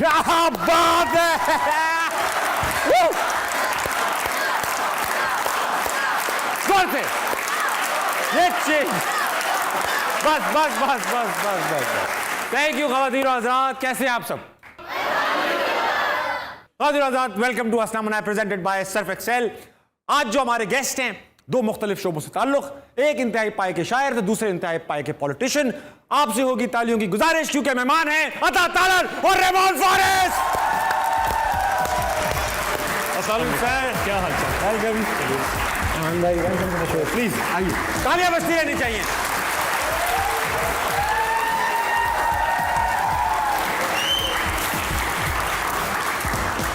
क्या बात है। जोर से ये चीज बस बस बस बस बस बस। थैंक यू ख़वातीन और हज़रात, कैसे हैं आप सब? ख़वातीन और हज़रात, वेलकम टू हसना मना प्रेजेंटेड बाय सर्फ एक्सेल। आज जो हमारे गेस्ट हैं, दो मुख्तलिफ शोबों से ताल्लुक, एक इंतहाई पाए के शायर तो दूसरे इंतहाई पाए के पॉलिटिशियन। आपसे होगी तालियों की गुजारिश क्योंकि मेहमान हैं अता तालर और रहमान फारिस। क्या हाल चाल? वेलकम भाई, welcome to the show. Please आइए, तालियां बजती रहनी चाहिए।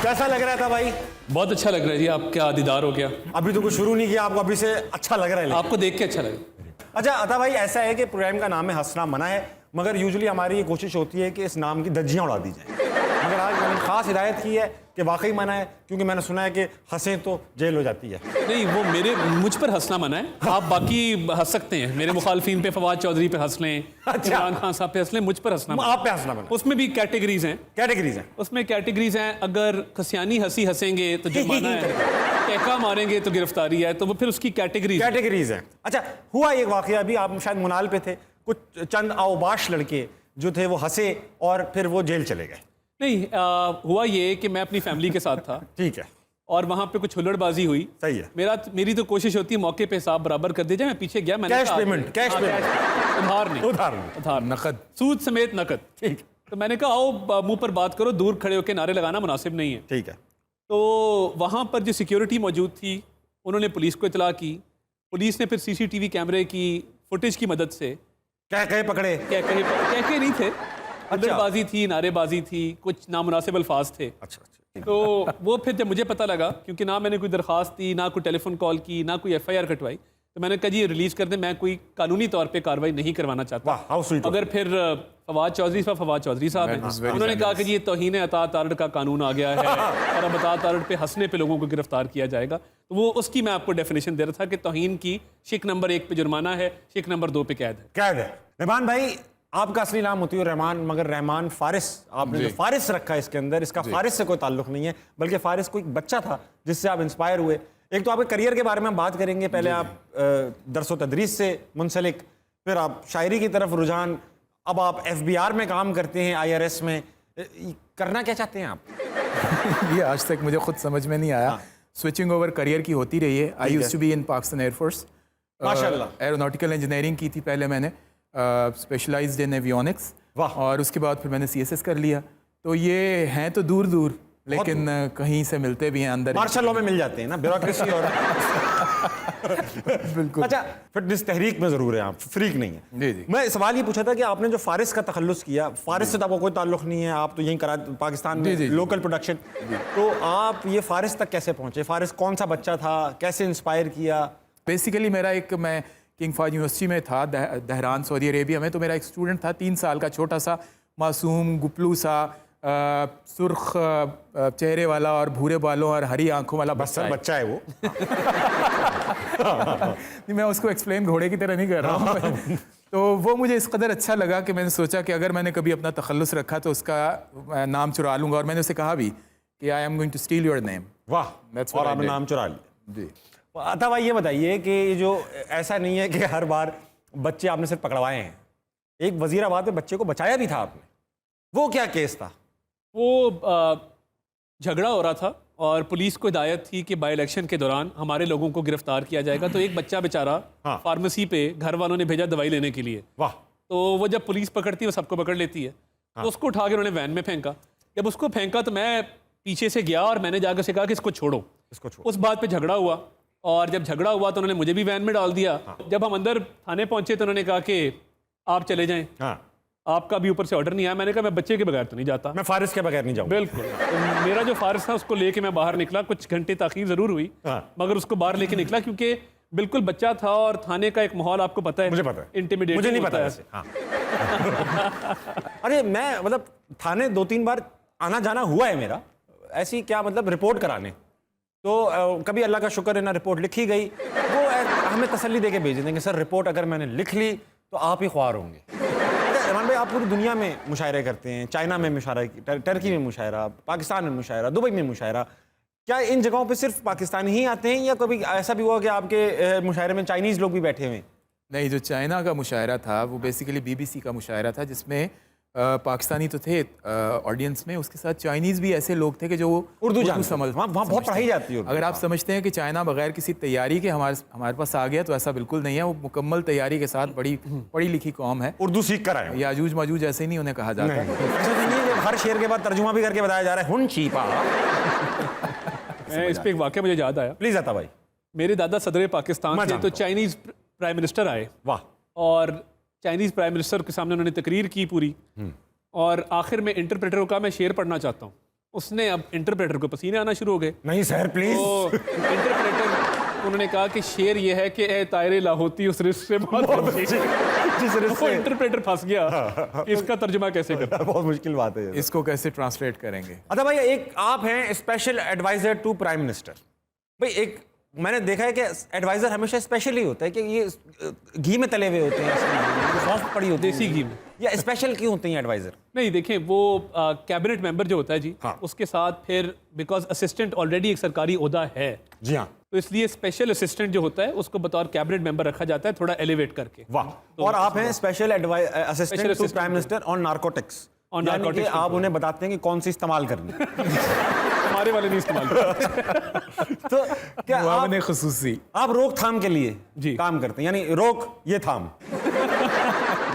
कैसा लग रहा था भाई? बहुत अच्छा लग रहा है जी, आपका दीदार हो गया। अभी तो कुछ शुरू नहीं किया, आपको अभी से अच्छा लग रहा है? आपको देख के अच्छा लगा। अच्छा अता भाई, ऐसा है कि प्रोग्राम का नाम है हंसना मना है, मगर यूजुअली हमारी ये कोशिश होती है कि इस नाम की धज्जियां उड़ा दी जाए। मगर आज मैंने खास हिदायत की है कि वाकई मना है, क्योंकि मैंने सुना है कि हंसें तो जेल हो जाती है। नहीं, वो मुझ पर हंसना मना है, आप बाकी हंस सकते हैं। मेरे मुखालफिन पे, फवाद चौधरी पे हंस लें, इमरान खान साहब पे हंस लें, मुझ पर हंसना मना। आप पे हंसना मना। उसमें भी कैटेगरीज हैं। कैटेगरीज हैं? उसमें कैटेगरीज हैं। अगर खसियानी हंसी हंसेंगे तो जुर्माना है, टेका मारेंगे तो गिरफ्तारी है, तो वो फिर उसकी कैटेगरीज हैं। अच्छा, हुआ एक वाकया, अभी आप शायद मुनाल पे थे, कुछ चंद अवबाश लड़के जो थे वो हंसे और फिर वो जेल चले गए। नहीं, हुआ ये कि मैं अपनी फैमिली के साथ था। ठीक है। और वहां पे कुछ हुल्लड़बाजी हुई। सही है। मेरी तो कोशिश होती है मौके पे हिसाब बराबर कर दिया जाए। मैं पीछे गया, मैंने कैश पेमेंट, उधार नहीं, उधार नकद, सूद समेत नकद। ठीक। तो मैंने कहा आओ मुंह पर बात करो, दूर खड़े होकर नारे लगाना मुनासिब नहीं है। ठीक है। तो वहां पर जो सिक्योरिटी मौजूद थी, उन्होंने पुलिस को इतला की। पुलिस ने फिर सीसीटीवी कैमरे की फुटेज की मदद से क्या कहे पकड़े? क्या नहीं थे, हुल्लड़बाजी थी, नारेबाजी थी, कुछ नामुनासिब अल्फाज थे। अच्छा। तो वो फिर जब मुझे पता लगा, क्योंकि ना मैंने कोई दरख्वास्त दी, ना कोई टेलीफोन कॉल की, ना कोई FIR कटवाई, तो मैंने कहा जी ये रिलीज कर दें, मैं कोई कानूनी तौर पे कार्रवाई नहीं करवाना चाहता। अगर फिर फवाद चौधरी साहब हैं, उन्होंने कहा कि जी ये तौहीन अता तारड़ का कानून आ गया है और अब अता तारड़ पे हंसने पे लोगों को गिरफ्तार किया जाएगा। तो वो उसकी मैं आपको डेफिनेशन दे रहा था कि तौहीन की शिक नंबर 1 पे जुर्माना है, शिक नंबर 2 पे कैद है। रहमान भाई, आपका असली नाम होती है रहमान, मगर रहमान फारिस, आपने जो फारिस रखा है इसके अंदर, इसका फारिस से कोई ताल्लुक नहीं है, बल्कि फारिस कोई बच्चा था जिससे आप इंस्पायर हुए। एक तो आपके करियर के बारे में बात करेंगे, पहले आप दरसो तदरीस से मुंसलिक, फिर आप शायरी की तरफ रुझान, अब आप FBR में काम करते हैं, IRS में। करना क्या चाहते हैं आप? ये आज तक मुझे खुद समझ में नहीं आया। स्विचिंग ओवर करियर की होती रही है। I used to be in Pakistan air force, माशाल्लाह। एरोनॉटिकल इंजीनियरिंग की थी पहले मैंने, स्पेशलाइज्ड इन एवियोनिक्स, और उसके बाद फिर मैंने CSS कर लिया। तो ये हैं तो दूर दूर, लेकिन कहीं से मिलते भी हैं अंदर। मार्शल लॉ में मिल जाते हैं ना, ब्यूरोक्रेसी और बिल्कुल। अच्छा, फिटनेस तहरीक में जरूर है आप, फ्रीक नहीं है। जी। मैं सवाल ये पूछा था कि आपने जो फारिस का तखल्लुस किया, फारिस से तो आपको कोई ताल्लुक नहीं है, आप तो यहीं करा पाकिस्तान में लोकल प्रोडक्शन, तो आप ये फारिस तक कैसे पहुंचे? फारिस कौन सा बच्चा था, कैसे इंस्पायर किया? बेसिकली मैं किंग फहद यूनिवर्सिटी में था, दहरान सऊदी अरेबिया में। तो मेरा एक स्टूडेंट था 3 साल का, छोटा सा मासूम गुपलू सा, सुर्ख चेहरे वाला और भूरे बालों और हरी आंखों वाला बच्चा है वो। मैं उसको एक्सप्लेन घोड़े की तरह नहीं कर रहा हूँ। तो वो मुझे इस कदर अच्छा लगा कि मैंने सोचा कि अगर मैंने कभी अपना तखल्लुस रखा तो उसका नाम चुरा लूँगा। और मैंने उसे कहा भी कि I am going to steal your name. वाह, और आपने नाम चुरा लिया। जी। अता भाई, ये बताइए कि जो ऐसा नहीं है कि हर बार बच्चे आपने सिर्फ पकड़वाए हैं, एक वजीराबाद में बच्चे को बचाया भी था आपने, वो क्या केस था? वो झगड़ा हो रहा था और पुलिस को हिदायत थी कि बाई इलेक्शन के दौरान हमारे लोगों को गिरफ्तार किया जाएगा। तो एक बच्चा बेचारा फार्मेसी पे घर वालों ने भेजा दवाई लेने के लिए। वाह। तो वो जब पुलिस पकड़ती है वो सबको पकड़ लेती है। तो उसको उठा के उन्होंने वैन में फेंका। जब उसको फेंका तो मैं पीछे से गया और मैंने जाकर से कहा कि इसको छोड़ो। उस बात पे झगड़ा हुआ, और जब झगड़ा हुआ तो उन्होंने मुझे भी वैन में डाल दिया। जब हम अंदर थाने पहुंचे तो उन्होंने कहा कि आप चले जाएं, आपका भी ऊपर से ऑर्डर नहीं आया। मैंने कहा मैं बच्चे के बगैर तो नहीं जाता, मैं फारिस के बगैर नहीं जाऊँ। बिल्कुल। तो मेरा जो फारिस था उसको लेके मैं बाहर निकला। कुछ घंटे ताखीर जरूर हुई, मगर उसको बाहर लेके निकला, क्योंकि बिल्कुल बच्चा था और थाने का एक माहौल आपको पता है। मुझे पता है, इंटिमिडेटिंग मुझे नहीं पता है। अरे मैं मतलब थाने 2-3 बार आना जाना हुआ है मेरा, ऐसी क्या मतलब रिपोर्ट कराने। तो कभी अल्लाह का शुक्र है ना रिपोर्ट लिखी गई, वो हमें तसल्ली देके भेज देंगे, सर रिपोर्ट अगर मैंने लिख ली तो आप ही ख्वार होंगे। रहमान भाई, आप पूरी दुनिया में मुशायरे करते हैं, चाइना में मुशायरा, टर्की में मुशायरा, पाकिस्तान में मुशायरा, दुबई में मुशायरा, क्या इन जगहों पे सिर्फ पाकिस्तानी ही आते हैं या कभी ऐसा भी हुआ कि आपके मुशायरे में चाइनीज़ लोग भी बैठे हुए हैं? नहीं, जो चाइना का मुशायरा था वो बेसिकली BBC का मुशायरा था, जिसमें पाकिस्तानी तो थे ऑडियंस में, उसके साथ चाइनीज़ भी ऐसे लोग थे कि जो उर्दू समझ, वहाँ बहुत पढ़ाई जाती है। अगर आप समझते हैं कि चाइना बगैर किसी तैयारी के हमारे पास आ गया, तो ऐसा बिल्कुल नहीं है। वो मुकम्मल तैयारी के साथ बड़ी पढ़ी लिखी कौम है। उर्दू सीख कर आए, याजूज माजूज ऐसे ही नहीं उन्हें कहा जाता। ऐसा तो नहीं है हर शेर के बाद तर्जुमा भी करके बताया जा रहा है हुन चीपा। इस पे एक वाक़या मुझे याद आया। प्लीज आता भाई। मेरे दादा सदर पाकिस्तान थे, तो जानता चाइनीज़ प्राइम मिनिस्टर आए, वाह, और चाइनीज़ प्राइम मिनिस्टर के सामने उन्होंने तकरीर की पूरी, और आखिर में इंटरप्रेटर को कहा मैं शेर पढ़ना चाहता हूँ। उसने, अब इंटरप्रेटर को पसीने आना शुरू हो गए। नहीं सर प्लीज। तो इंटरप्रेटर उन्होंने कहा कि शेर ये है कि ए तायरे लाहौती उस रिस्क से जिस रिस्क वो से इंटरप्रेटर फंस गया कि इसका तर्जुमा कैसे करता। बहुत मुश्किल बात है ये। इसको कैसे ट्रांसलेट करेंगे? अच्छा भाई, एक आप हैं special adviser to prime minister. भाई एक मैंने देखा है कि एडवाइजर हमेशा स्पेशल ही होता है कि ये घी में तले हुए होते हैं, सॉफ्ट पड़ी होती है देसी घी में, या स्पेशल क्यों होते हैं एडवाइजर? नहीं देखें, वो कैबिनेट मेंबर जो होता है जी, हाँ। उसके साथ फिर बिकॉज असिस्टेंट ऑलरेडी एक सरकारी ओहदा है, जी हाँ, तो इसलिए स्पेशल असिस्टेंट जो होता है उसको बतौर कैबिनेट मेंबर रखा जाता है, थोड़ा एलिवेट करके। वाह। और आप हैं special assistant to prime minister on narcotics. On यानी कि narcotics आप उन्हें बताते हैं कि कौन सी इस्तेमाल करनी हमारे वाले नहीं इस्तेमाल करते। तो क्या आप खुसूसी आप रोकथाम के लिए जी काम करते हैं, यानी रोक ये थाम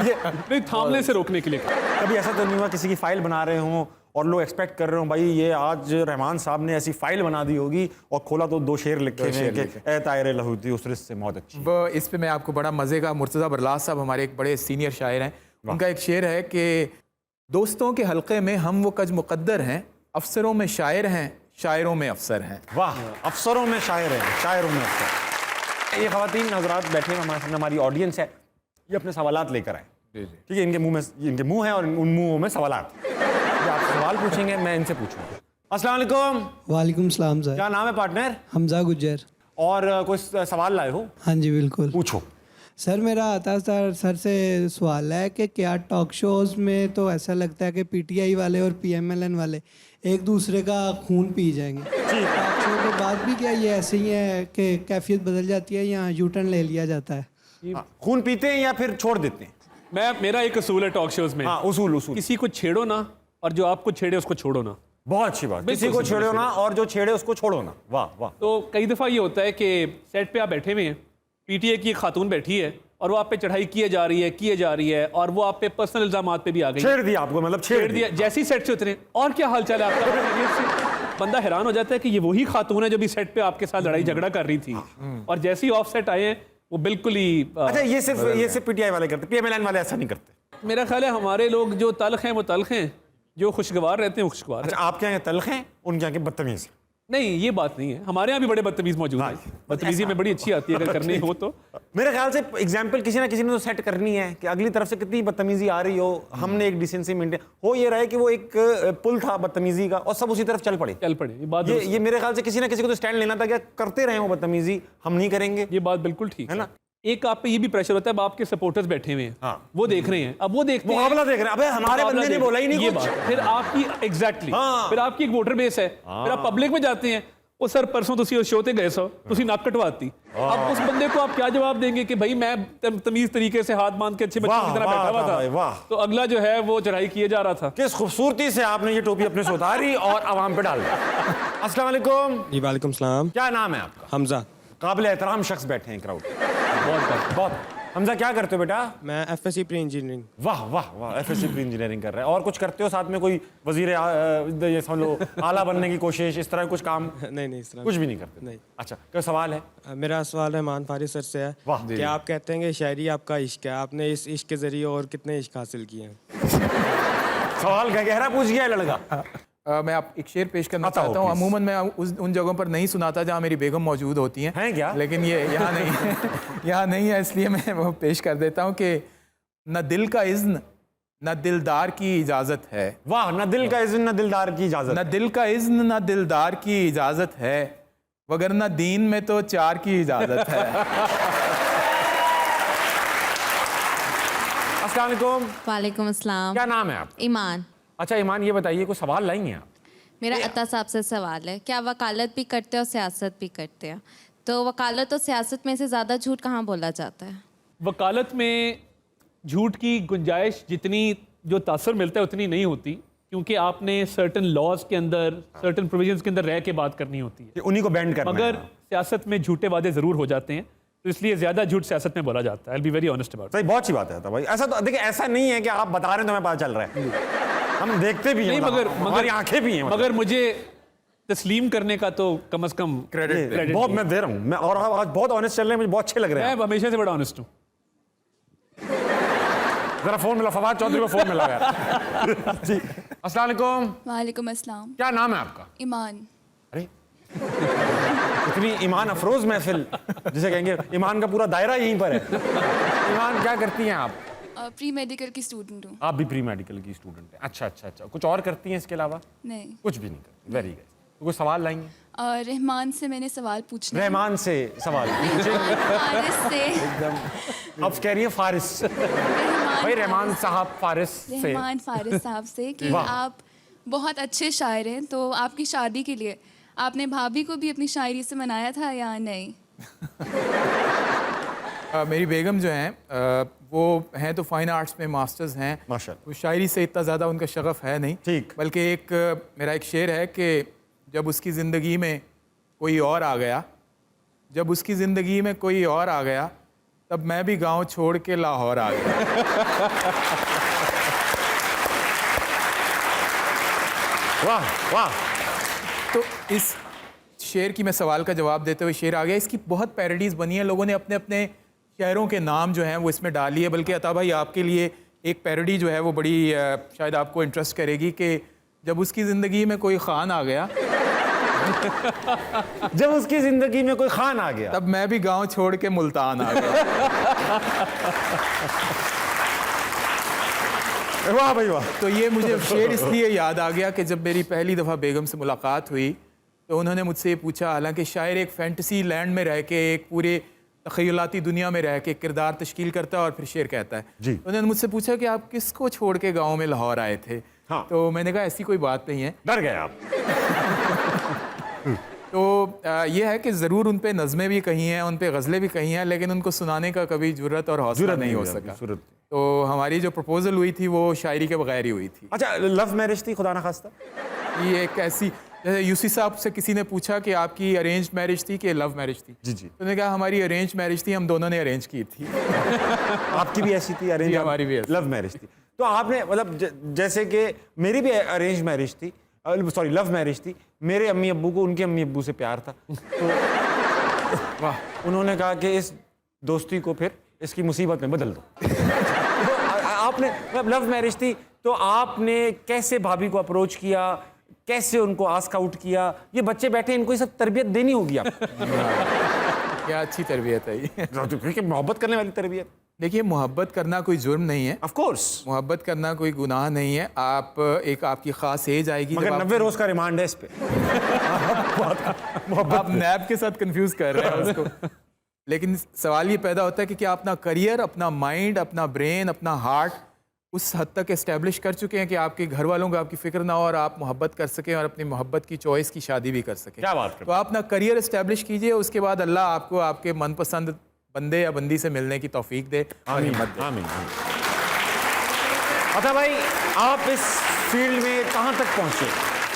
ये नहीं, थामने से रोकने के लिए। कभी ऐसा तो नहीं हुआ किसी की फाइल बना रहे हों और लोग एक्सपेक्ट कर रहे हो भाई ये आज रहमान साहब ने ऐसी फाइल बना दी होगी और खोला तो दो शेर लिखे हैं कि ए तायरे लहूती उस रिस्क से मौत अच्छी। वो इस पे मैं आपको बड़ा मज़े का, मुर्तज़ा बरलास साहब हमारे एक बड़े सीनियर शायर हैं, उनका एक शेर है कि दोस्तों के हल्के में हम वो कज मुक़द्दर हैं, अफसरों में शायर हैं, शायरों में अफसर हैं। वाह, अफसरों में शायर हैं, शायरों में अफसर। ये ख़वातीन हज़रात बैठे हैं हमारे सामने, हमारी ऑडियंस है, ये अपने सवालात लेकर आए। ठीक है, इनके मुंह है और उन मुंहों में सवालात। ये आप सवाल पूछेंगे, मैं इनसे पूछूंगा। अस्सलाम वालेकुम। वालेकुम सलाम सर। क्या नाम है पार्टनर? हमजा गुज्जर। और कोई सवाल लाए हो? हाँ जी बिल्कुल पूछो। सर, मेरा आता सर से सवाल है कि क्या टॉक शोज़ में तो ऐसा लगता है कि PTI वाले और PMLN वाले एक दूसरे का खून पी जाएंगे, टॉक शो के बाद भी क्या ये ऐसे ही है कि कैफियत बदल जाती है या यूटर्न ले लिया जाता है? खून पीते हैं या फिर छोड़ देते हैं? मेरा एक असूल है टॉक शोज में, हाँ, उसूल किसी को छेड़ो ना और जो आपको छेड़े उसको छोड़ो ना। बहुत अच्छी बात। किसी को छेड़ो ना और जो छेड़े उसको छोड़ो ना। वाह वाह। तो कई दफ़ा ये होता है कि सेट पे आप बैठे हुए हैं, PTA की एक खातून बैठी है और वो आप पे चढ़ाई किए जा रही है और वो आप पे पर्सनल इल्जामात पे भी आ गई, छेड़ दिया आपको, मतलब छेड़ दिया। जैसी सेट से उतरे, और क्या हाल चाल है आपका, बंदा हैरान हो जाता है कि ये वही खातून है जो भी सेट पे आपके साथ लड़ाई झगड़ा कर रही थी, और जैसे ही ऑफ सेट आए हैं वो बिल्कुल ही अच्छा, ये सिर्फ PTI वाले करते, PMLN वाले ऐसा नहीं करते। मेरा ख्याल है हमारे लोग जो तल्ख हैं वो तल्ख हैं, जो खुशगवार रहते हैं वो खुशगवार। अच्छा, आपके यहाँ तल्ख हैं, उनके यहाँ के बदतमीज। नहीं, ये बात नहीं है, हमारे यहाँ भी बड़े बदतमीज मौजूद हैं। बदतमीजी में बड़ी अच्छी आती है अगर करनी हो तो। मेरे ख्याल से एग्जाम्पल किसी ना किसी ने तो सेट करनी है कि अगली तरफ से कितनी बदतमीजी आ रही हो, हमने एक डिसेंसी मेंटेन हो, ये रहे कि वो एक पुल था बदतमीजी का और सब उसी तरफ चल पड़े। ये बात ये मेरे ख्याल से किसी ना किसी को तो स्टैंड लेना था, क्या करते रहे वो बदतमीजी, हम नहीं करेंगे। ये बात बिल्कुल ठीक है ना। एक आप पे ये भी प्रेशर होता है, अब आपके सपोर्टर्स बैठे हुए हैं, हाँ। वो देख रहे हैं, अब वो देखते हैं, मुकाबला देख रहे हैं, अबे हमारे बंदे ने बोला ही नहीं ये कुछ। बात फिर आपकी एग्जैक्टली हाँ। फिर आपकी एक वोटर बेस है, फिर आप पब्लिक में जाते हैं, वो सर परसों तुसी उस शो ते गए सो तुसी नाक कटवाती, अब उस बंदे को आप क्या जवाब देंगे कि भाई मैं तमीज तरीके से हाथ बांध के अच्छे बच्चे की तरह बैठा हुआ था, तो अगला जो है वो चढ़ाई किए जा रहा था। किस खूबसूरती से आपने ये टोपी अपने से उतारी और आवाम पे डाल दी। अस्सलाम वालेकुम। जी वालेकुम सलाम। क्या नाम है आपका? हमजा। काबिल एहतराम शख्स बैठे हैं क्राउड। बहुत। हमजा, क्या करते हो बेटा? मैं FSC प्री इंजीनियरिंग। वाह वाह वाह, FSC प्री इंजीनियरिंग कर रहा है। और कुछ करते हो साथ में, कोई वजीर ये समझ लो आला बनने की कोशिश, इस तरह कुछ काम? नहीं इस तरह कुछ भी नहीं करते। नहीं। अच्छा, क्या सवाल है? मेरा सवाल रहमान फारिस सर से है। वाह। कि आप कहते हैं कि शायरी आपका इश्क है, आपने इस इश्क के जरिए और कितने इश्क हासिल किए हैं? सवाल गहरा पूछ गया है लड़का। मैं आप एक शेर पेश करना बताओ, चाहता हूँ। please। अमूमन मैं उन जगहों पर नहीं सुनाता जहाँ मेरी बेगम मौजूद होती हैं। हैं क्या? लेकिन ये यहाँ नहीं है। यहाँ नहीं है, इसलिए मैं वो पेश कर देता हूँ कि न दिल का इज़्न न दिलदार की इजाज़त है। वाह, न दिल का इज़्न न दिलदार की इजाज़त। न दिल का इज़्न न दिलदार की इजाज़त है, वगरना दीन में तो चार की इजाज़त है। अस्सलाम वालेकुम। वालेकुम अस्सलाम। क्या नाम है आप? ईमान। अच्छा ईमान, ये बताइए कोई सवाल लाएंगे आप? मेरा अता साहब से सवाल है, क्या वकालत भी करते हैं और सियासत भी करते हैं, तो वकालत और सियासत में से ज़्यादा झूठ कहाँ बोला जाता है? वकालत में झूठ की गुंजाइश जितनी जो तासर मिलता है उतनी नहीं होती, क्योंकि आपने सर्टन लॉज के अंदर, सर्टन प्रोविजंस के अंदर रह के बात करनी होती है, कि उन्हीं को बैंड करना मगर है। सियासत में झूठे वादे ज़रूर हो जाते हैं, तो इसलिए ज़्यादा झूठ सियासत में बोला जाता है। आई बी वेरी ऑनेस्ट अबाउट। सही, बहुत अच्छी बात है भाई। ऐसा तो देखिए, ऐसा नहीं है कि आप बता रहे हैं तो हमें पता चल रहा है, हम देखते भी हैं, नहीं, मतलब हमारी आंखें भी हैं, मतलब। मगर मुझे तस्लीम करने का तो कम से कम क्रेडिट बहुत मैं दे रहा हूँ मैं, और आज बहुत ऑनेस्ट चल रहे हैं, मुझे बहुत अच्छे लग रहे हैं। मैं हमेशा से बड़ा ऑनेस्ट हूँ। जरा फोन मिला, फवाद चौधरी को फोन मिला यार। जी अस्सलाम वालेकुम। वालेकुम अस्सलाम। क्या नाम है आपका? ईमान। अरे इतनी ईमान अफरोज महफिल जिसे कहेंगे, ईमान का पूरा दायरा यहीं पर है। ईमान, क्या करती हैं आप? प्री मेडिकल की स्टूडेंट हूँ। आप भी प्री मेडिकल की स्टूडेंट हैं? अच्छा अच्छा अच्छा, कुछ और करती हैं इसके अलावा? नहीं। कुछ भी नहीं करती। Very good. तो कोई सवाल लाएंगे? रहमान से मैंने सवाल पूछना है। रहमान से सवाल फारिस से। अब कह रही है फारिस। भाई रहमान साहब फारिस से। रहमान फारिस साहब से कि वाह। आप बहुत अच्छे शायर हैं, तो आपकी शादी के लिए आपने भाभी को भी अपनी शायरी से मनाया था या नहीं? मेरी बेगम जो हैं वो हैं तो फाइन आर्ट्स में मास्टर्स हैं, माशाल्लाह। तो शायरी से इतना ज़्यादा उनका शगफ है नहीं। ठीक। बल्कि मेरा एक शेर है कि जब उसकी ज़िंदगी में कोई और आ गया, जब उसकी ज़िंदगी में कोई और आ गया, तब मैं भी गांव छोड़ के लाहौर आ गया। वाह वाह। तो इस शेर की मैं सवाल का जवाब देते हुए शेर आ गया। इसकी बहुत पैरोडीज़ बनी हैं, लोगों ने अपने अपने शहरों के नाम जो हैं वो इसमें डाली है। बल्कि अता भाई, आपके लिए एक पैरोडी जो है वो बड़ी शायद आपको इंटरेस्ट करेगी कि जब उसकी ज़िंदगी में कोई खान आ गया, जब उसकी जिंदगी में कोई खान आ गया, तब मैं भी गांव छोड़ के मुल्तान आ गया। वाह भाई वाह। तो ये मुझे शेर इसलिए याद आ गया कि जब मेरी पहली दफ़ा बेगम से मुलाकात हुई तो उन्होंने मुझसे ये पूछा, हालांकि शायर एक फैंटेसी लैंड में रह के, एक पूरे तख़य्युलाती दुनिया में रह के किरदार तश्कील करता है और फिर शेर कहता है। जी। तो उन्होंने मुझसे पूछा कि आप किसको छोड़ के गाँव में लाहौर आए थे? हाँ। तो मैंने कहा ऐसी कोई बात नहीं है। डर गए आप? तो ये है कि ज़रूर उन पे नज़में भी कही हैं, उन पे गज़लें भी कही हैं, लेकिन उनको सुनाने का कभी जुर्रत और हौसला नहीं हो सका। तो हमारी जो प्रपोजल हुई थी वो शायरी के बगैर ही हुई थी। अच्छा, लव मैरिज थी खुदा ना खास्ता? ये एक ऐसी, जैसे यूसी साहब से किसी ने पूछा कि आपकी अरेंज मैरिज थी कि लव मैरिज थी? जी जी। तो उन्होंने कहा हमारी अरेंज मैरिज थी, हम दोनों ने अरेंज की थी। आपकी भी ऐसी थी अरेंज? जी, हमारी भी ऐसी। लव मैरिज थी। तो आपने मतलब जैसे कि मेरी भी अरेंज मैरिज थी, सॉरी लव मैरिज थी। मेरे अम्मी अब्बू को उनके अम्मी अब्बू से प्यार था, तो वाह, उन्होंने कहा कि इस दोस्ती को फिर इसकी मुसीबत में बदल दो। तो आपने मतलब लव मैरिज थी, तो आपने कैसे भाभी को अप्रोच किया, कैसे उनको आस्क आउट किया? ये बच्चे बैठे, इनको ये सब तरबियत देनी होगी आपको। क्या अच्छी तरबियत है ये। क्योंकि मोहब्बत करने वाली तरबियत। देखिए, मोहब्बत करना कोई जुर्म नहीं है, ऑफ कोर्स। मोहब्बत करना कोई गुनाह नहीं है। आप एक आपकी खास एज आएगी, मगर 90 रोज का रिमांड है इस पे। आप नैब के साथ कंफ्यूज कर रहे हैं उसको। लेकिन सवाल ये पैदा होता है कि क्या अपना करियर, अपना माइंड, अपना ब्रेन, अपना हार्ट उस हद तक इस्टेब्लिश कर चुके हैं कि आपके घर वालों को आपकी फिक्र ना हो और आप मोहब्बत कर सकें और अपनी मोहब्बत की चॉइस की शादी भी कर सकें? क्या बात कर तो आप अपना करियर इस्टेब्लिश कीजिए, उसके बाद अल्लाह आपको आपके मनपसंद बंदे या बंदी से मिलने की तौफीक दे और हिम्मत दे। आमीन। अच्छा भाई, आप इस फील्ड में कहाँ तक पहुँचे?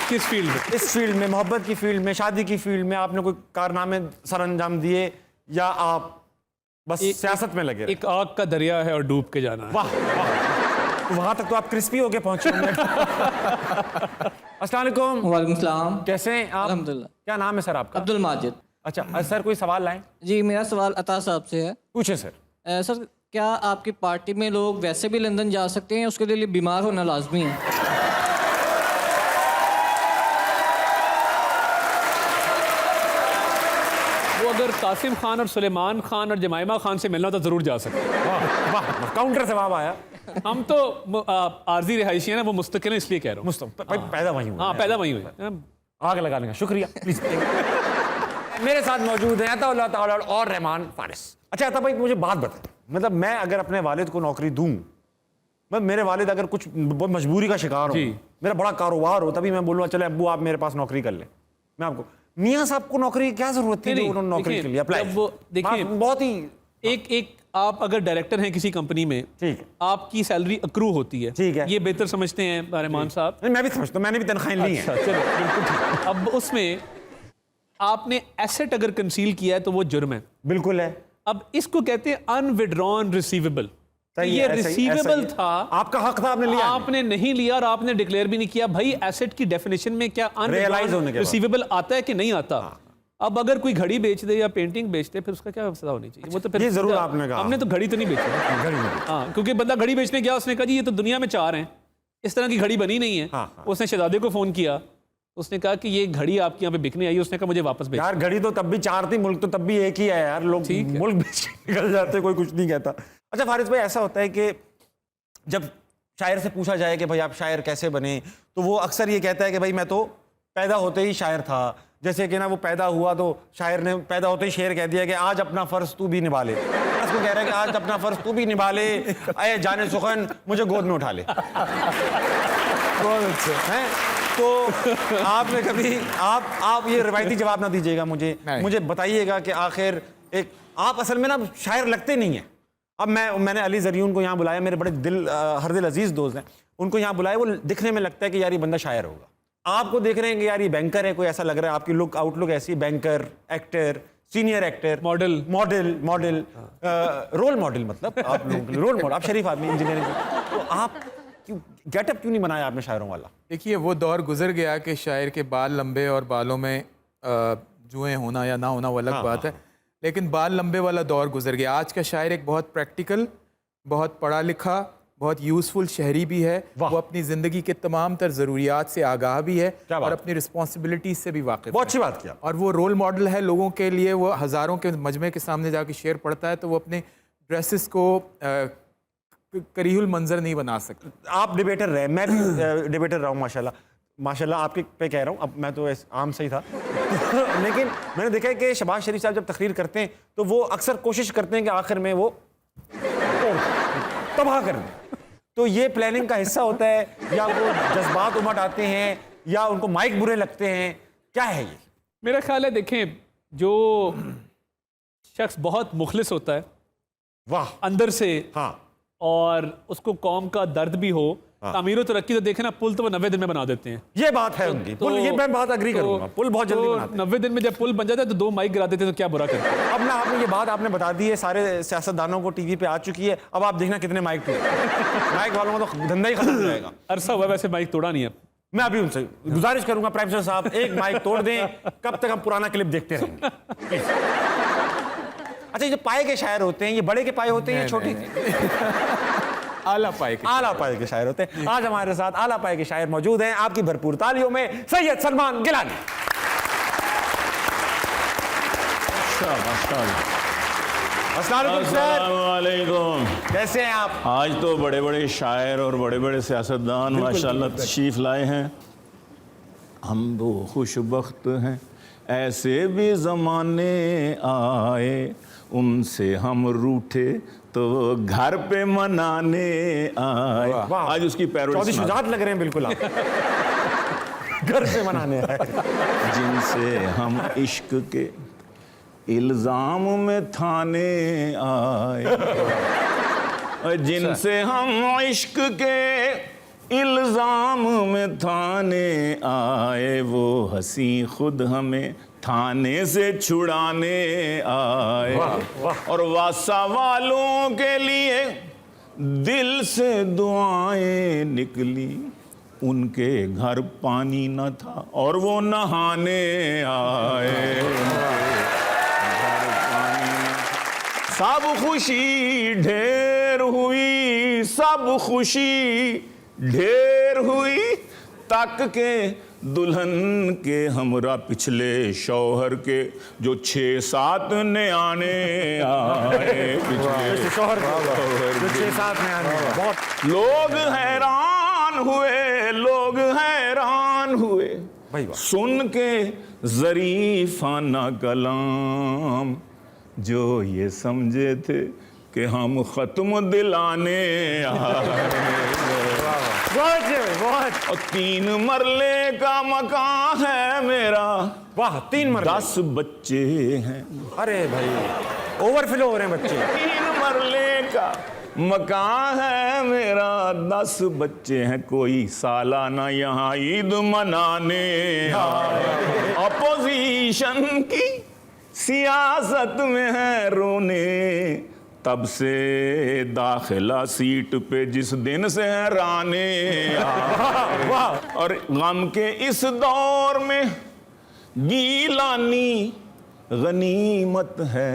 किस फील्ड में? इस फील्ड में, मोहब्बत की फील्ड में, शादी की फील्ड में आपने कोई कारनामे सर अंजाम दिए या आप बस सियासत में लगे? एक आग का दरिया है और डूब के जाना है। वाह वाह। तो वहां तक तो आप क्रिस्पी होके पहुंचे होंगे। अस्सलाम वालेकुम। वालेकुम सलाम। कैसे हैं आप? अल्हम्दुलिल्लाह। क्या नाम है सर आपका? अब्दुल माजिद। अच्छा सर, कोई सवाल लाएं? जी, मेरा सवाल अता साहब से है। पूछे सर। सर, क्या आपकी पार्टी में लोग वैसे भी लंदन जा सकते हैं, उसके लिए बीमार होना लाजमी है? वो अगर कासिम खान और सुलेमान खान और जमाइमा खान से मिलना तो जरूर जा सकते हैं। वाह वाह, काउंटर जवाब आया। हम तो आर्जी रिहायशी है ना, वो मुस्तकिल है, इसलिए कह रहा हूँ। पैदा वहीं हुआ। हाँ, पैदा वहीं हुए। आग लगाने का शुक्रिया। प्लीज मेरे साथ मौजूद हैं अता और रहमान फारिस। अच्छा अता भाई, मुझे बात बताएं, मतलब मैं अगर अपने वालिद को नौकरी दूं मैं मेरे वालिद अगर कुछ बहुत मजबूरी का शिकार हो, मेरा बड़ा कारोबार हो, तभी मैं बोलूँगा चले अब्बू आप मेरे पास नौकरी कर ले। मैं आपको मियाँ साहब को नौकरी की क्या जरूरत थी जो उन्होंने नौकरी के लिए अप्लाई? देखिए बहुत ही एक आप अगर डायरेक्टर हैं किसी कंपनी में, ठीक है, आपकी सैलरी अक्रू होती है, ठीक है, ये बेहतर समझते हैं रहमान साहब। मैं भी समझता हूँ, मैंने भी तनख्वाहें ली हैं। चलो बिल्कुल ठीक। अब उसमें आपने एसेट अगर कंसील किया है तो वो जुर्म है। बिल्कुल है। अब इसको कहते हैं अनविड्रॉन रिसीवेबल। ये रिसीवेबल था, आपका हक था, आपने लिया, आपने नहीं लिया और आपने डिक्लेयर भी नहीं किया। भाई एसेट की डेफिनेशन में क्या अनविड्रॉन रिसीवेबल आता है कि नहीं आता? अब अगर कोई घड़ी बेच दे या पेंटिंग बेच दे, फिर उसका क्या सजा होनी चाहिए? वो तो फिर ये जरूर आपने कहा, हमने तो घड़ी तो नहीं बेची। घड़ी नहीं, हाँ, क्योंकि बंदा घड़ी बेचने गया, उसने कहा जी ये तो दुनिया में 4 हैं, इस तरह की घड़ी बनी नहीं है। उसने शहजादे को फोन किया, उसने कहा कि ये घड़ी आपके यहाँ पे बिकने आई, उसने कहा मुझे वापस भेज। यार घड़ी तो तब भी 4 थी, मुल्क तो तब भी एक ही है यार, लोग मुल्क बेच के निकल जाते, कोई कुछ नहीं कहता। अच्छा फारिस भाई, ऐसा होता है कि जब शायर से पूछा जाए कि भाई आप शायर कैसे बने, तो वो अक्सर ये कहता है कि भाई मैं तो पैदा होते ही शायर था। जैसे कि ना वो पैदा हुआ तो शायर ने पैदा होते ही शेर कह दिया कि आज अपना फर्ज तू भी निभा ले। उसको कह रहा है कि आज अपना फर्ज तू भी निभा ले, अये जाने सुखन मुझे गोद में उठा ले। बहुत अच्छा है। तो आपने कभी आप ये रिवायती जवाब ना दीजिएगा मुझे बताइएगा कि आखिर एक आप असल में ना शायर लगते नहीं हैं। अब मैंने अली जरियून को यहाँ बुलाया, मेरे बड़े हर दिल अजीज दोस्त हैं, उनको यहाँ बुलाया। वो दिखने में लगता है कि यार ये बंदा शायर होगा। आपको देख रहे हैं कि यार ये बैंकर है, कोई ऐसा लग रहा है, आपकी लुक आउटलुक ऐसी, banker, actor, senior actor, model, role model, मतलब आप लोग रोल मॉडल, आप शरीफ आदमी, इंजीनियरिंग, तो आप गेटअप क्यों नहीं बनाया आपने शायरों वाला? देखिए वो दौर गुजर गया कि शायर के बाल लंबे और बालों में जुएं होना या ना होना वो अलग बात है, लेकिन बाल लंबे वाला दौर गुजर गया। आज का शायर एक बहुत प्रैक्टिकल, बहुत पढ़ा लिखा, बहुत यूजफुल शहरी भी है। वो अपनी ज़िंदगी के तमाम तर ज़रूरियात से आगाह भी है और अपनी रिस्पॉन्सिबिलिटीज से भी वाकिफ़ है। बहुत अच्छी बात किया। और वो रोल मॉडल है लोगों के लिए। वो हज़ारों के मजमे के सामने जाके शेर पढ़ता है तो वो अपने ड्रेसेस को करीहुल मंजर नहीं बना सकते। आप डिबेटर रहे, मैं भी डिबेटर रहा हूँ माशाल्लाह आपके पे कह रहा हूँ, अब मैं तो आम सही था। लेकिन मैंने देखा है कि शहबाज शरीफ साहब जब तकरीर करते हैं तो वो अक्सर कोशिश करते हैं कि आखिर में वो तबाह कर दें। तो ये प्लानिंग का हिस्सा होता है या वो जज्बात उमड़ आते हैं या उनको माइक बुरे लगते हैं, क्या है ये? मेरा ख्याल है देखें, जो शख्स बहुत मुखलिस होता है वाह अंदर से, हाँ, और उसको कौम का दर्द भी हो, तामीर और तरक्की तो देखे ना, पुल तो वो 90 दिन में बना देते हैं। ये बात है उनकी, पुल, ये मैं बात अग्री करूंगा, पुल बहुत जल्दी बनाते हैं। 90 दिन में जब पुल बन जाता है तो 2 माइक गिरा देते हैं, तो क्या बुरा करते हैं। अब ना आपने ये बात आपने बता दी है, सारे सियासतदानों को टीवी पे आ चुकी है, अब आप देखना कितने माइक टूटे। माइक वालों का तो धंधा ही खत्म हो जाएगा। अरसा हुआ वैसे माइक तोड़ा नहीं है। मैं अभी उनसे गुजारिश करूंगा प्राइम मिनिस्टर साहब, एक माइक तोड़ दें, कब तक हम पुराना क्लिप देखते रहेंगे। अच्छा, ये पाए के शायर होते हैं, ये बड़े के पाए होते हैं या छोटे के? आला पाए के शायर होते हैं। आज हमारे साथ आला पाए के शायर मौजूद हैं, आपकी भरपूर तालियों में सैयद सलमान गिलानी। अस्सलामुअलैकुम, कैसे हैं आप? आज तो बड़े बड़े शायर और बड़े बड़े सियासतदान माशाल्लाह तशरीफ लाए हैं। हम वो खुशबख्त हैं, ऐसे भी ज़माने आए, उनसे हम रूठे तो घर पे मनाने आए। आज उसकी पैरोडी शुजात लग रहे हैं बिल्कुल आप। घर से मनाने आए। जिनसे हम इश्क के इल्जाम में थाने आए, जिनसे हम इश्क के इल्जाम में थाने आए, वो हंसी खुद हमें थाने से छुड़ाने आए। और वासा वालों के लिए दिल से दुआएं निकली, उनके घर पानी न था और वो नहाने आए। सब खुशी ढेर हुई, सब खुशी ढेर हुई, तक के दुल्हन के हमरा पिछले शौहर के जो 6-7 नयाने आए। पिछले शौहर जो 6-7 नयाने, बहुत लोग हैरान हुए, लोग हैरान हुए सुन के ज़रीफ़ाना कलाम, जो ये समझे थे कि हम ख़त्म दिलाने आए। बहुत और 3 मरले का मकान है मेरा, वाह, 3 मरले, 10 बच्चे हैं। अरे भाई ओवरफ्लो हो रहे हैं बच्चे। 3 मरले का मकान है मेरा, 10 बच्चे हैं, कोई सालाना यहाँ ईद मनाने आए। अपोजिशन की सियासत में है रोने, तब से दाखिला सीट पे जिस दिन से है राने आए। और गम के इस दौर में गीलानी गनीमत है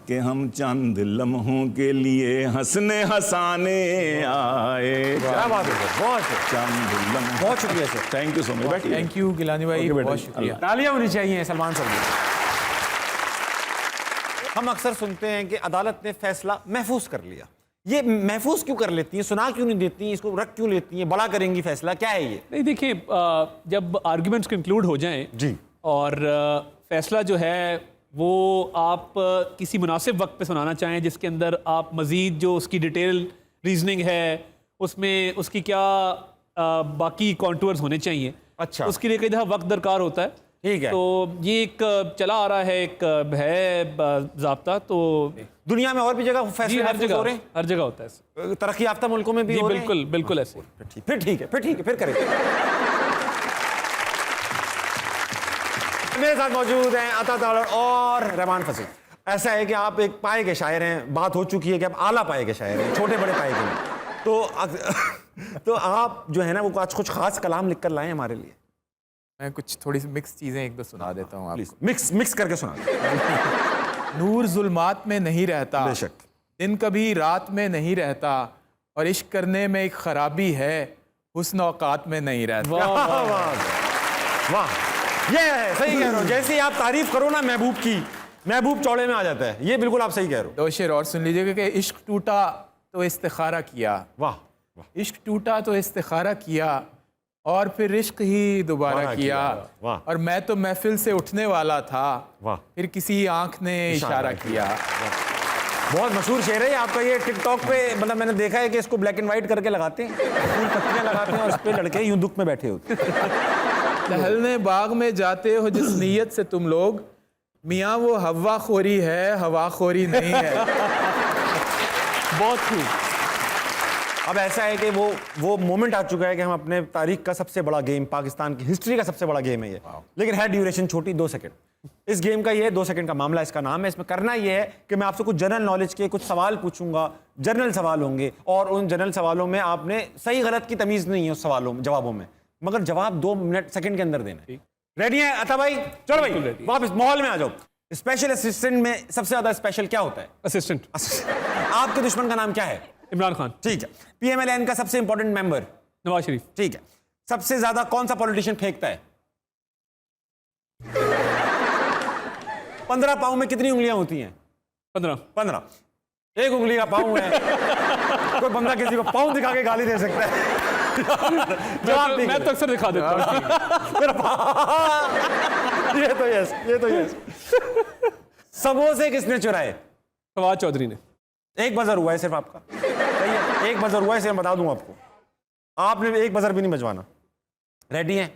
कि हम चंद लम्हों के लिए हंसने हंसाने आए। क्या बात है, बहुत चंद लम्हों। बहुत शुक्रिया sir. Thank you so much. Thank you Gilani भाई, बहुत शुक्रिया। तालियां होनी चाहिए सलमान सर की। हम अक्सर सुनते हैं कि अदालत ने फैसला महफूज कर लिया। ये महफूज क्यों कर लेती हैं, सुना क्यों नहीं देती, इसको रख क्यों लेती हैं, बड़ा करेंगी फैसला, क्या है ये? नहीं देखिए, जब आर्ग्यूमेंट्स कंक्लूड हो जाएं जी, और फैसला जो है वो आप किसी मुनासिब वक्त पे सुनाना चाहें, जिसके अंदर आप मज़ीद जो उसकी डिटेल रीजनिंग है उसमें उसकी क्या बाकी कॉन्टूर्स होने चाहिए, अच्छा, उसके लिए कई दफ़ा वक्त दरकार होता है। ठीक है। तो ये एक चला आ रहा है, एक है ज़ाब्ता। तो दुनिया में और भी जगह फैसले हर महफूज हो रहे जगह हर जगह होता है। हैं, तरक्की याफ्ता मुल्कों में भी जी हो रहे हैं? बिल्कुल बिल्कुल ऐसे। फिर ठीक है, फिर करेंगे। मेरे साथ मौजूद हैं अता तालड़ और रहमान फसी। ऐसा है कि आप एक पाए के शायर हैं, बात हो चुकी है कि आप आला पाए के शायर हैं, छोटे बड़े पाए के नहीं। तो आप जो है ना वो आज कुछ खास कलाम लिख कर लाए हमारे लिए। मैं कुछ थोड़ी सी मिक्स चीज़ें एक दो सुना देता हूँ आपको। मिक्स करके सुना। नूर जुल्मात में नहीं रहता, बेशक, दिन कभी रात में नहीं रहता, और इश्क करने में एक खराबी है, हुस्न औकात में नहीं रहता। वाह, ये है, सही कह रहे हो। जैसे ही आप तारीफ करो ना महबूब की, महबूब चौड़े में आ जाता है। ये बिल्कुल आप सही कह रहे हो। 2 शेर और सुन लीजिएगा कि इश्क टूटा तो इस्तिखारा किया, वाह, इश्क टूटा तो इस्तिखारा किया, और फिर इश्क ही दोबारा किया, वाह। और मैं तो महफिल से उठने वाला था, वाह। फिर किसी आंख ने इशारा किया। बहुत मशहूर शेर है आपका ये। टिकटॉक पे मतलब मैंने देखा है कि इसको ब्लैक एंड व्हाइट करके लगाते हैं, फूल पत्तियां लगाते हैं और उस पे लड़के यूं दुख में बैठे होते हैं। टहलने बाग में जाते हो जिस नीयत से तुम लोग, मियाँ वो हवा खोरी है, हवा खोरी नहीं है। बहुत खूब। अब ऐसा है कि वो मोमेंट आ चुका है कि हम अपने तारीख का सबसे बड़ा गेम, पाकिस्तान की हिस्ट्री का सबसे बड़ा गेम है ये, लेकिन है ड्यूरेशन छोटी, 2 सेकंड। इस गेम का ये 2 सेकंड का मामला, इसका नाम है। इसमें करना ये है कि मैं आपसे कुछ जनरल नॉलेज के कुछ सवाल पूछूंगा, जनरल सवाल होंगे, और उन जनरल सवालों में आपने सही गलत की तमीज़ नहीं है उस जवाबों में, मगर जवाब 2 मिनट सेकंड के अंदर देना है। रेडी है अता भाई? चलो भाई वापस माहौल में आ जाओ। स्पेशल असिस्टेंट में सबसे ज्यादा स्पेशल क्या होता है? असिस्टेंट। आपके दुश्मन का नाम क्या है? इमरान खान। ठीक है। PMLN का सबसे इंपॉर्टेंट मेंबर? नवाज शरीफ। ठीक है। सबसे ज्यादा कौन सा पॉलिटिशियन फेंकता है? 15 पाँव में कितनी उंगलियां होती हैं? 15। एक उंगली का पाँव है। कोई बंदा किसी को पाँव दिखा के गाली दे सकता है? मैं तो अक्सर दिखा देता हूँ। ये तो यस। समोसे किसने चुराए? फवाद चौधरी ने। एक बजर हुआ है सिर्फ आपका। सही है, एक बजर हुआ है, सिर्फ बता दूं आपको। आपने एक बजर भी नहीं बजवाना। रेडी हैं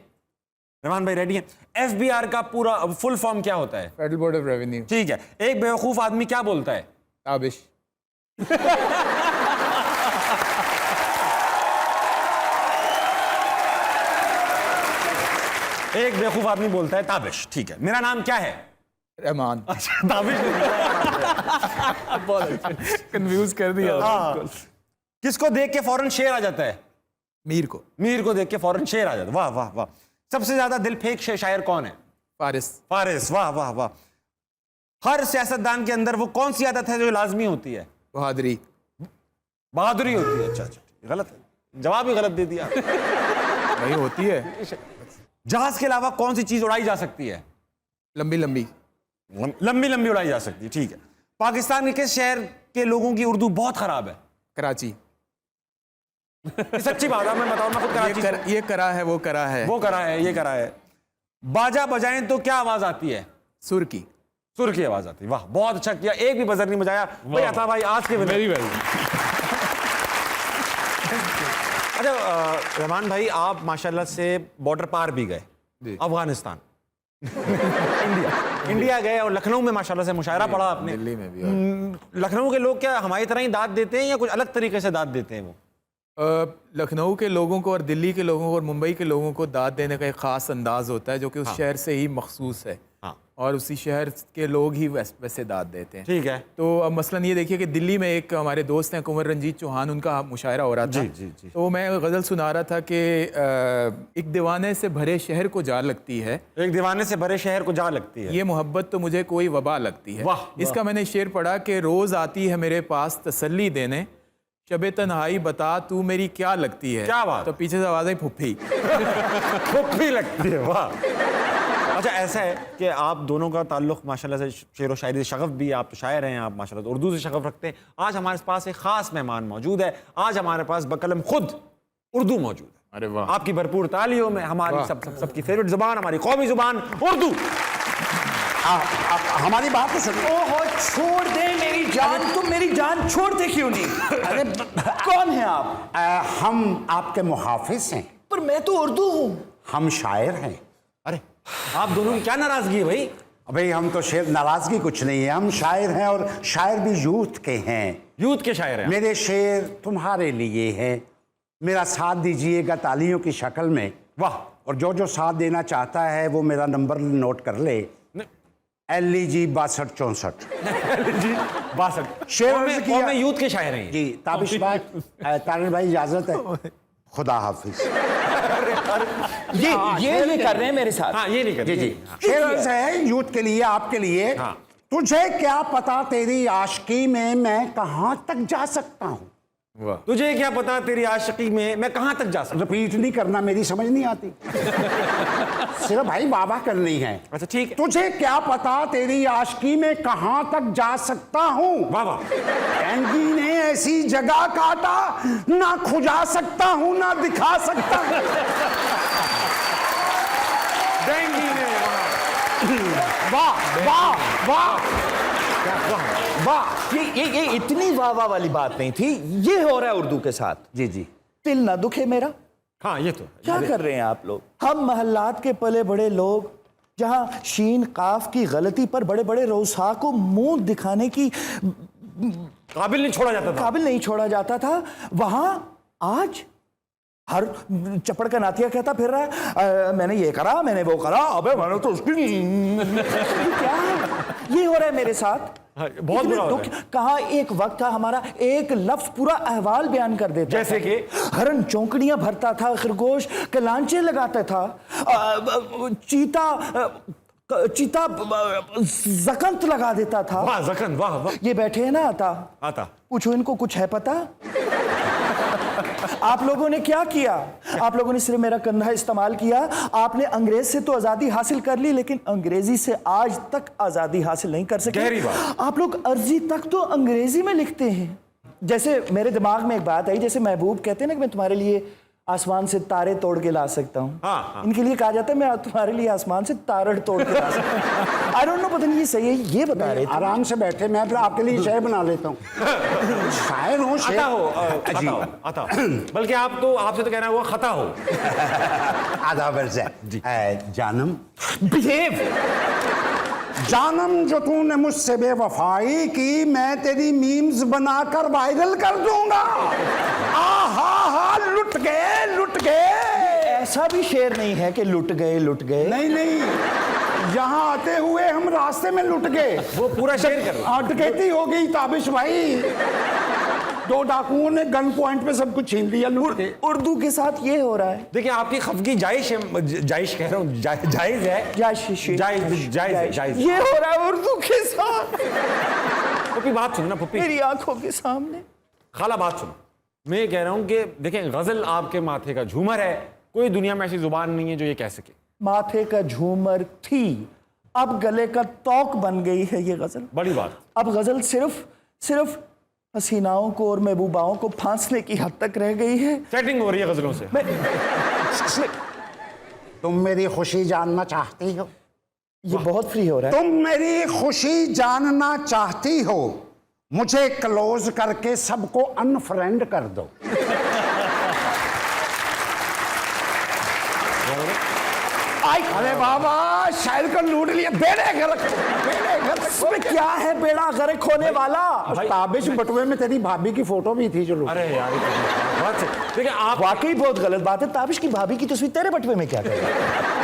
रहमान भाई? रेडी हैं? FBR का पूरा फुल फॉर्म क्या होता है? Federal board of revenue. ठीक है। एक बेवकूफ आदमी क्या बोलता है? ताबिश। एक बेवकूफ आदमी बोलता है ताबिश। ठीक है। मेरा नाम क्या है? रहमान। अच्छा, ताबिश कंफ्यूज कर दिया। हाँ। किसको देख के फौरन शेर आ जाता है? मीर को। मीर को देख के फौरन शेर आ जाता है। वाह वाह वाह। सबसे ज्यादा दिल फेंक शायर कौन है? फारिस। फारिस। वाह वाह वाह। हर सियासतदान के अंदर वो कौन सी आदत है जो लाजमी होती है? बहादुरी। बहादुरी होती है। अच्छा, गलत है, जवाब ही गलत दे दिया। नहीं होती है। जहाज के अलावा कौन सी चीज उड़ाई जा सकती है? लंबी लंबी। लंबी लंबी उड़ाई जा सकती है। ठीक है। पाकिस्तान के किस शहर के लोगों की उर्दू बहुत खराब है? कराची। ये सच्ची बात है, मैं बताऊं, मैं खुद कराची ये करा है, वो करा है, वो करा है, ये करा है। बाजा बजाएं तो क्या आवाज आती है? सुर की। सुर की आवाज आती। वाह, बहुत अच्छा किया, एक भी बजर नहीं बजाया भाई। अता भाई आज के वेरी वेल। अच्छा रहमान भाई, आप माशाल्लाह से बॉर्डर पार भी गए, अफगानिस्तान इंडिया गए और लखनऊ में माशाल्लाह से मुशायरा पढ़ा आपने। दिल्ली में भी लखनऊ के लोग क्या हमारी तरह ही दाद देते हैं या कुछ अलग तरीके से दाद देते हैं वो? लखनऊ के लोगों को और दिल्ली के लोगों को और मुंबई के लोगों को दाद देने का एक ख़ास अंदाज होता है जो कि उस शहर से ही मखसूस है। हाँ। और उसी शहर के लोग ही वैसे दाद देते हैं। ठीक है। तो अब मसलन ये देखिए कि दिल्ली में एक हमारे दोस्त हैं कुंवर रंजीत चौहान, उनका मुशायरा हो रहा था। जी। तो मैं गज़ल सुना रहा था कि एक दीवाने से भरे शहर को जा लगती है, एक दीवाने से भरे शहर को जा लगती है, ये मोहब्बत तो मुझे कोई वबा लगती है। वाह। इसका मैंने शेर पढ़ा कि रोज़ आती है मेरे पास तसल्ली देने, शबे तन्हाई बता तू मेरी क्या लगती है। क्या बात। तो पीछे से आवाज़ आई फुफ्फी। फुफ्फी लगती है। वाह। अच्छा ऐसा है कि आप दोनों का ताल्लुक माशाल्लाह से शेर व शायरी से शगफ भी है, आप तो शायर हैं, आप माशाल्लाह से उर्दू से शगफ रखते हैं। आज हमारे पास एक ख़ास मेहमान मौजूद है, आज हमारे पास बकलम खुद उर्दू मौजूद है। अरे वाह। आपकी भरपूर तालियों में हमारी सबकी फेवरेट ज़ुबान, हमारी कौमी ज़ुबान उर्दू। हमारी बात तो सुनो। ओहो छोड़ दे मेरी जान, तुम मेरी जान छोड़ते क्यों नहीं? अरे कौन है आप? हम आपके मुहाफिज हैं। पर मैं तो उर्दू हूँ। हम शायर हैं। अरे आप दोनों की क्या नाराजगी है भाई? भाई हम तो शेर, नाराजगी कुछ नहीं है, हम शायर हैं और शायर भी यूथ के हैं। यूथ के शायर हैं। मेरे शेर तुम्हारे लिए हैं, मेरा साथ दीजिएगा तालियों की शक्ल में। वाह। और जो जो साथ देना चाहता है वो मेरा नंबर नोट कर ले, LEG 6264। जी 62 शेर में यूथ के शायर हैं जी। ताबिश भाई, तारिर भाई इजाजत है, खुदा हाफिज। ये कर रहे हैं मेरे साथ। हाँ ये नहीं कर जी। शेर अर्ज़ है यूथ के लिए, आपके लिए। हाँ। तुझे क्या पता तेरी आशिकी में मैं कहां तक जा सकता हूं। तुझे क्या पता तेरी आशिकी में मैं कहां तक जा सकता। रिपीट नहीं करना, मेरी समझ नहीं आती। सिर्फ भाई बाबा करनी है। अच्छा ठीक है। तुझे क्या पता तेरी आशिकी में कहां तक जा सकता हूं। वाह वाह। डेंगी ने ऐसी जगह काटा, ना खुजा सकता हूं ना दिखा सकता हूं। डेंगी ने वाह वाह वाह वाह। ये इतनी वाह वाह वाली बात नहीं थी, ये हो रहा है उर्दू के साथ। जी। दिल ना दुखे मेरा। हाँ ये तो क्या कर रहे हैं आप लोग? हम महल्लात के पले बड़े लोग, जहां शीन काफ की गलती पर बड़े बड़े रौसा को मुंह दिखाने की काबिल नहीं छोड़ा जाता था, वहां आज हर चपड़ का नातिया कहता फिर रहा है मैंने ये करा, मैंने वो करा, अबे मैंने तो उसकी क्या है? ये हो रहा है मेरे साथ। बहुत बुरा हो रहा है। कहा एक वक्त था हमारा, एक लफ्ज पूरा अहवाल बयान कर देता, जैसे कि हरन चौंकड़ियां भरता था, खरगोश के लांचे लगाता था, चीता जकंत लगा देता था। वाह जकंत, वाह वाह। ये बैठे हैं ना आता पूछो इनको कुछ है पता? आप लोगों ने क्या किया? आप लोगों ने सिर्फ मेरा कंधा इस्तेमाल किया। आपने अंग्रेज से तो आज़ादी हासिल कर ली, लेकिन अंग्रेजी से आज तक आज़ादी हासिल नहीं कर सके। आप लोग अर्जी तक तो अंग्रेजी में लिखते हैं। जैसे मेरे दिमाग में एक बात आई, जैसे महबूब कहते हैं ना कि मैं तुम्हारे लिए आसमान से तारे तोड़ के ला सकता हूँ। हाँ। इनके लिए कहा जाता है मैं तुम्हारे लिए आसमान से तारड़ तोड़ के ला सकता हूँ। आई डोंट नो, पता नहीं ये सही है, ये बता रहे थे। आराम से बैठे, मैं फिर आपके लिए शायर बना लेता हूँ। शायर हो, आता हो। बल्कि आप तो, आपसे तो कहना हुआ खता हो। आधा जानम बिहेव। जानम जो तूने मुझसे बेवफाई की, मैं तेरी मीम्स बनाकर वायरल कर दूंगा। लुट गए। ऐसा भी शेर नहीं है कि लुट गए। नहीं, यहाँ आते हुए हम रास्ते में लुट गए। वो पूरा शेर कर। डकैती हो गई ताबिश भाई, 2 डाकुओं ने गन पॉइंट पे सब कुछ छीन लिया। उर्दू के साथ ये हो रहा है। देखिए आपकी खफगी जायज कह रहा हूँ, जायज है, जायज ये हो रहा है उर्दू के साथ। पुप्पी बात सुनो ना, पुप्पी मेरी आंखों के सामने। खाला बात सुनो, मैं ये कह रहा हूँ कि देखें गजल आपके माथे का झूमर है, कोई दुनिया में ऐसी जुबान नहीं है जो ये कह सके। माथे का झूमर थी, अब गले का तौक बन गई है ये गजल। बड़ी बात। अब गजल सिर्फ हसीनाओं को और महबूबाओं को फांसने की हद तक रह गई है। सेटिंग हो रही है गजलों से। तुम मेरी खुशी जानना चाहती हो? ये बहुत फ्री हो रहा है। तुम मेरी खुशी जानना चाहती हो, मुझे क्लोज करके सबको अनफ्रेंड कर दो। अरे बाबा, शायर को लूट लिया। बेड़े गर्क, बेड़े गर्क। इसमें क्या है बेड़ा गर्क होने वाला? ताबिश बटुए में तेरी भाभी की फोटो भी थी जो लूट। अरे यार, बात से देखिए आप, वाकई बहुत गलत बात है। ताबिश की भाभी की तस्वीर तेरे बटवे में क्या कर रहा है?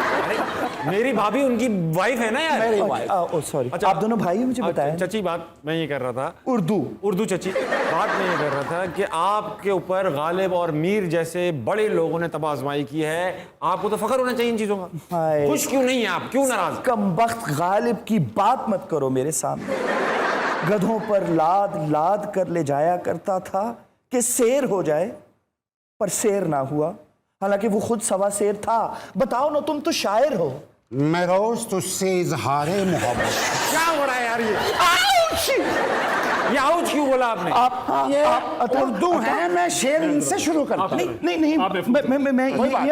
मेरी भाभी उनकी वाइफ है ना यार। मेरी वाइफ। सॉरी, आप दोनों भाई हैं, मुझे बताया। चची, बात मैं ये कर रहा था, उर्दू चची, बात मैं ये कर रहा था कि आपके ऊपर गालिब और मीर जैसे बड़े लोगों ने तबाह आजमाई की है, आपको तो फख्र होना चाहिए इन चीजों का। खुश क्यों नहीं है आप, क्यों नाराज? कमबख्त गालिब की बात मत करो मेरे सामने। गधों पर लाद लाद कर ले जाया करता था कि शेर हो जाए, पर शेर ना हुआ, हालांकि वो खुद सवा शेर था। बताओ ना, तुम तो शायर हो। मैं रोज तुझसे इजहारे मोहब्बत। क्या हो रहा है यार ये आउच क्यों बोला आपने? आप उर्दू हैं, मैं शेर इनसे शुरू करता हूं। नहीं, मैं ये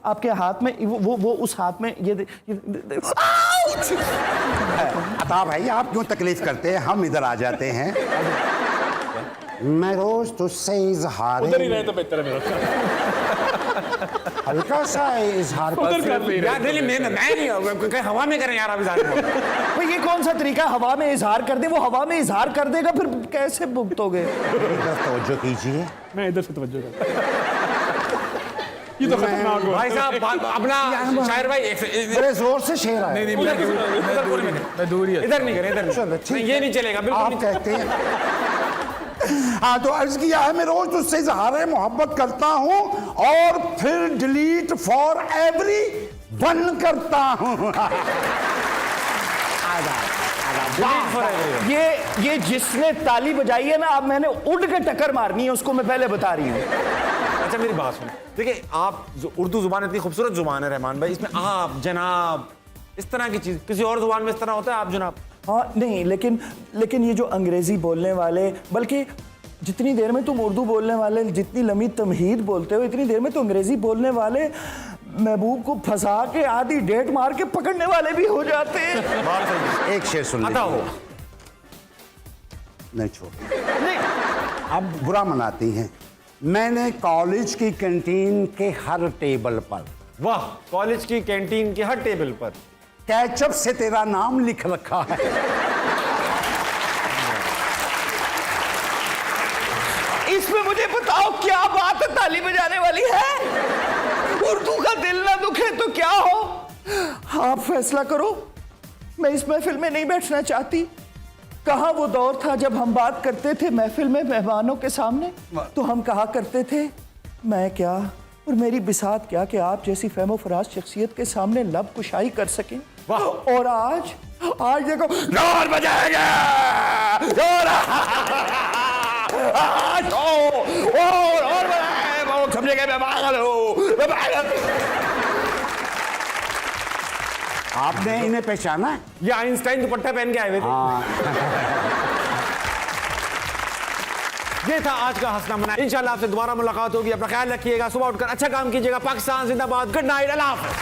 आपके हाथ में, वो उस हाथ में ये अता भाई, आप क्यों तकलीफ करते हैं, हम इधर आ जाते हैं। मैं रोज तुझसे इजहार, उधर ही रहे तो बेहतर है मेरा। हल्का सा इजहार यार मैं नहीं, हवा में करें यार आप इजहार। भाई ये कौन सा तरीका है, हवा में इजहार कर दे? वो हवा में इजहार कर देगा, फिर कैसे भुगतोगे? तवज्जो कीजिए। मैं इधर से तवज्जो कर, ये तो खतरनाक है भाई साहब। अपना शायर भाई बड़े जोर से शेर आया। नहीं, मैं दूर ही है। इधर नहीं करें, इधर ये नहीं चलेगा बिल्कुल। आप कहते हैं। हाँ, तो अर्ज किया है, मैं रोज तुझसे इजहार मोहब्बत करता हूँ और फिर डिलीट फॉर एवरी वन करता हूँ। ये जिसने ताली बजाई है ना, अब मैंने उड़ के टक्कर मारनी है उसको, मैं पहले बता रही हूँ। अच्छा मेरी बात सुनो, देखिए आप उर्दू जुबान इतनी खूबसूरत जुबान है रहमान भाई, इसमें आप जनाब इस तरह की चीज किसी और जुबान में इस तरह होता है? आप जनाब हाँ नहीं, लेकिन ये जो अंग्रेजी बोलने वाले, बल्कि जितनी देर में तुम उर्दू बोलने वाले जितनी लंबी तमहीद बोलते हो, इतनी देर में तो अंग्रेजी बोलने वाले महबूब को फंसा के आधी डेट मार के पकड़ने वाले भी हो जाते हैं। एक शेर सुन लीजिए। हो नहीं छोड़, नहीं अब बुरा मनाती हैं। मैंने कॉलेज की कैंटीन के हर टेबल पर, वाह, कॉलेज की कैंटीन के हर टेबल पर कैचअप से तेरा नाम लिख रखा है। इसमें मुझे बताओ क्या बात है ताली बजाने वाली है? उर्दू का दिल ना दुखे तो क्या हो? आप फैसला करो। मैं इस महफिल में नहीं बैठना चाहती। कहाँ वो दौर था जब हम बात करते थे महफिल में मेहमानों के सामने, तो हम कहा करते थे मैं क्या और मेरी बिसात क्या कि आप जैसी फहमो फराज शख्सियत के सामने लब कुशाई कर सकें। और आज देखो जोर बजाएगा, जोर और समझेगा मैं पागल हूं। आपने इन्हें पहचाना है? ये आइंस्टाइन दुपट्टा पहन के आए हुए थे। ये था आज का हंसना मना। इंशाल्लाह आपसे दोबारा मुलाकात होगी। अपना ख्याल रखिएगा, सुबह उठकर अच्छा काम कीजिएगा। पाकिस्तान जिंदाबाद। गुड नाइट, अल्लाह हाफ़िज़।